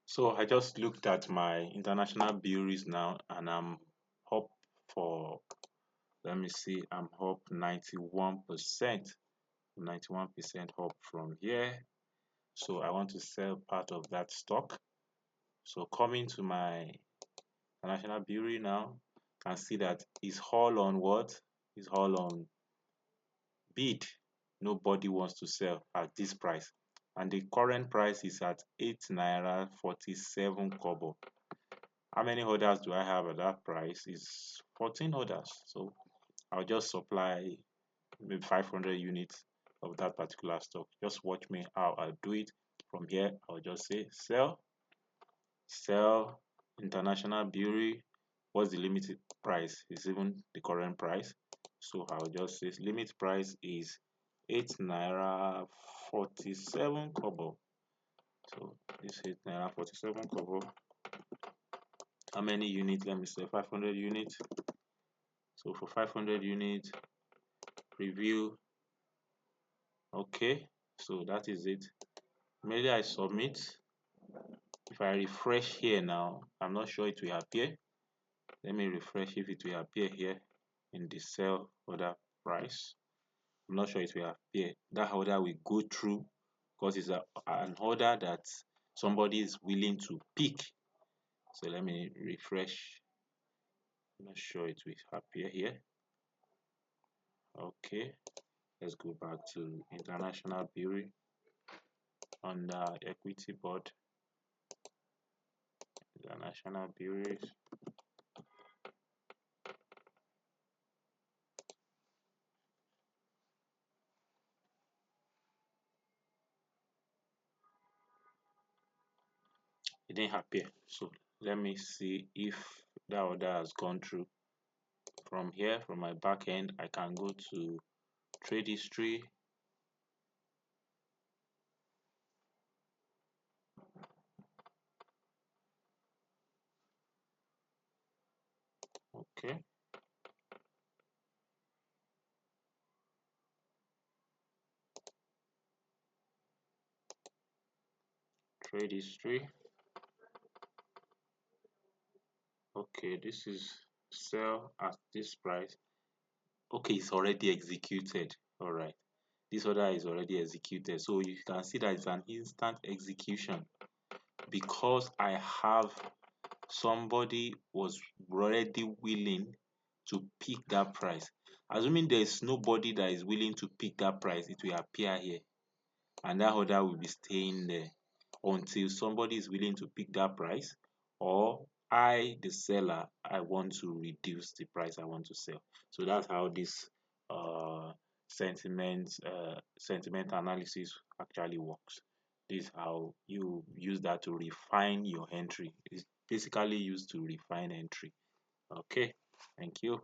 So I just looked at my international breweries now, and I'm up for, let me see, I'm up 91%, 91% up from here. So I want to sell part of that stock. So coming to my international brewery now, can see that it's all on what? It's all on bid. Nobody wants to sell at this price. And the current price is at 8 naira 47 kobo. How many orders do I have at that price? Is 14 orders. So I'll just supply maybe 500 units of that particular stock. Just watch me how I do it. From here, I'll just say sell, sell, international brewery. What's the limited price? Is even the current price. So I'll just say limit price is 8 naira 47 kobo. So this 8 naira 47 kobo. How many units? Let me say 500 units. So for 500 units, preview. Okay, so that is it. Maybe I submit. If I refresh here now, I'm not sure it will appear. Let me refresh if it will appear here in the sell order price. I'm not sure it will appear. That order will go through because it's an order that somebody is willing to pick. So let me refresh. I'm not sure it will appear here. Okay, let's go back to international brewery under equity board. International breweries. It didn't appear. So let me see if that order has gone through. From here, from my back end, I can go to trade history. Okay. Trade history. Okay, this is sell at this price. Okay, it's already executed. All right. This order is already executed. So you can see that it's an instant execution because I have somebody was already willing to pick that price. Assuming there's nobody that is willing to pick that price, it will appear here and that order will be staying there until somebody is willing to pick that price, or I, the seller, I want to reduce the price I want to sell. So that's how this uh, sentiment analysis actually works. This is how you use that to refine your entry. It's basically used to refine entry. Okay, thank you.